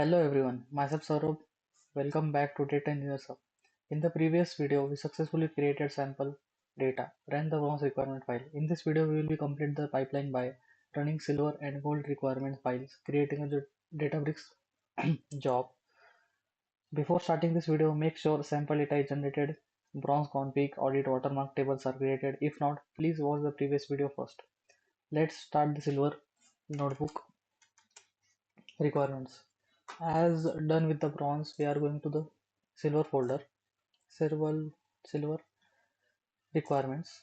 Hello everyone, myself Saurabh. Welcome back to Data Engineers Hub. In the previous video, we successfully created sample data, ran the bronze requirement file. In this video, we will be complete the pipeline by running silver and gold requirement files, creating a Databricks job. Before starting this video, make sure sample data is generated, bronze config, audit watermark tables are created. If not, please watch the previous video first. Let's start the silver notebook requirements. As done with the bronze, we are going to the silver folder, silver requirements.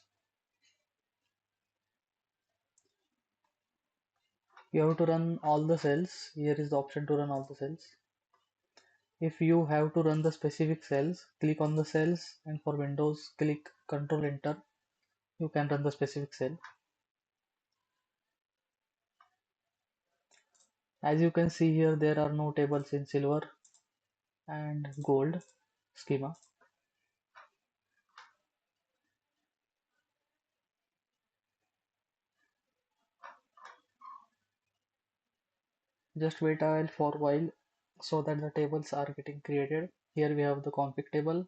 You have to run all the cells. Here is the option to run all the cells. If you have to run the specific cells, click on the cells, and for Windows, click Control Enter. You can run the specific cell. As you can see here, there are no tables in silver and gold schema. Just wait for a while so that the tables are getting created. Here we have the config table,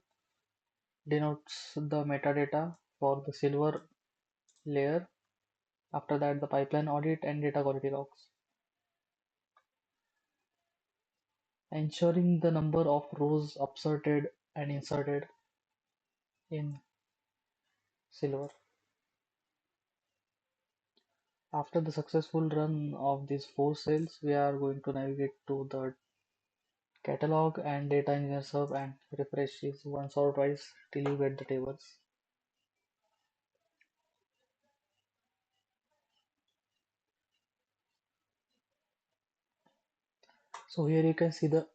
denotes the metadata for the silver layer. After that, the pipeline audit and data quality logs. Ensuring the number of rows upserted and inserted in silver. After the successful run of these four cells, we are going to navigate to the catalog and data engineer hub and refresh this once or twice till you get the tables. So here you can see the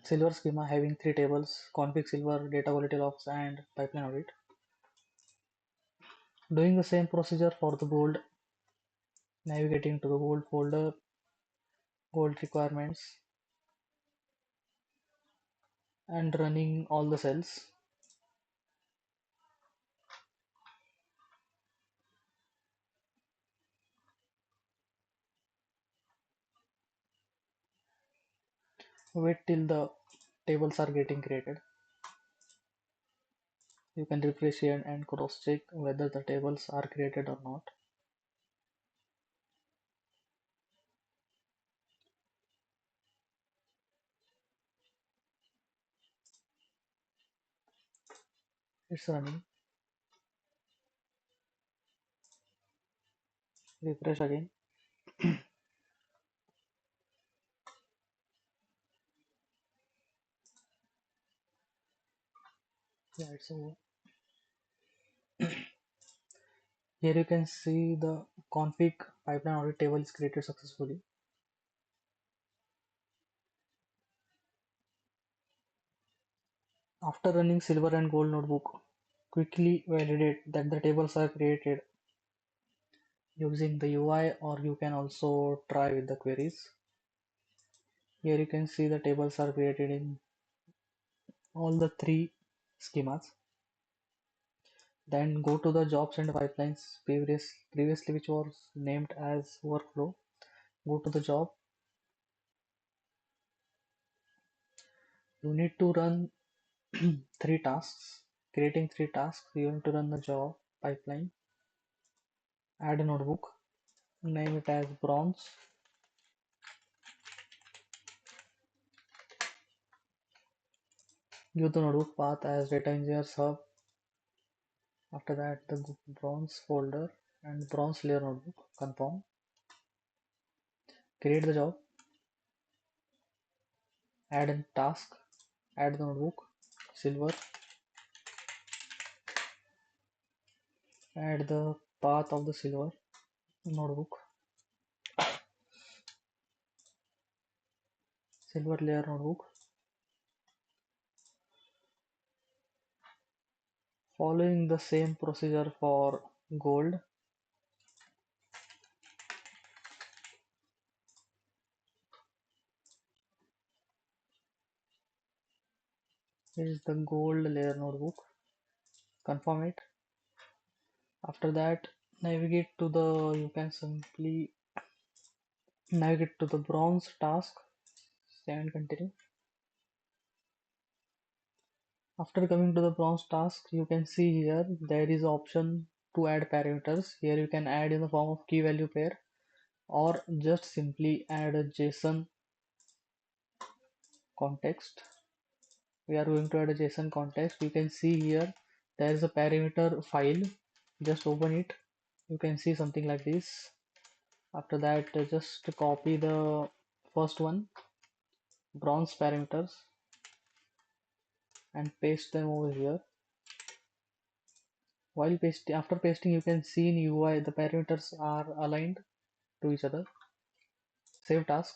silver schema having three tables: config silver, data quality logs, and pipeline audit. Doing the same procedure for the gold, navigating to the gold folder, gold requirements, and running all the cells. Wait till the tables are getting created. You can refresh here and cross check whether the tables are created or not. It's running. Refresh again. Yeah, it's over. Here you can see the config pipeline audit table is created successfully. After running silver and gold notebook, quickly validate that the tables are created using the UI, or you can also try with the queries. Here you can see the tables are created in all the three schemas. Then go to the jobs and pipelines previously which was named as workflow. Go to the job. You need to run three tasks. Creating three tasks, you need to run the job pipeline. Add a notebook. Name it as bronze. Give the notebook path as data engineers hub. After that, the bronze folder and bronze layer notebook. Confirm. Create the job. Add a task. Add the notebook. Silver. Add the path of the silver notebook. Silver layer notebook. Following the same procedure for gold. Here is the gold layer notebook. Confirm it. After that, navigate to the, you can simply navigate to the bronze task. Save and continue. After coming to the bronze task, you can see here there is option to add parameters. Here you can add in the form of key value pair or just simply add a JSON context. We are going to add a JSON context. You can see here there is a parameter file. Just open it. You can see something like this. After that, just copy the first one, bronze parameters, and paste them over here. While pasting, after pasting, you can see in UI the parameters are aligned to each other. Save task.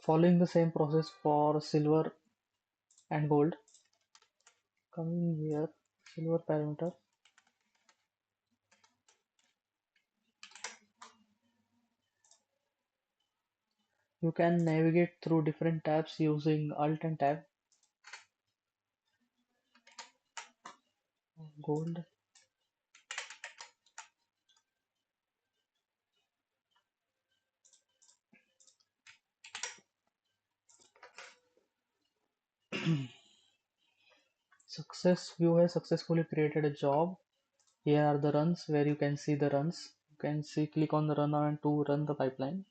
Following the same process for silver and gold. Coming here, silver parameter. You can navigate through different tabs using Alt and Tab. Gold. Success view has successfully created a job. Here are the runs where you can see the runs. You can see click on the run and to run the pipeline.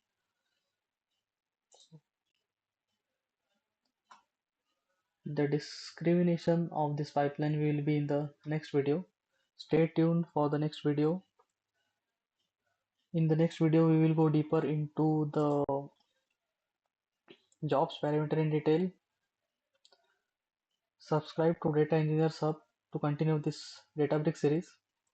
The discrimination of this pipeline will be in the next video. Stay tuned for the next video. In the next video, we will go deeper into the jobs parameter in detail. Subscribe to Data Engineers Hub to continue this Databricks series.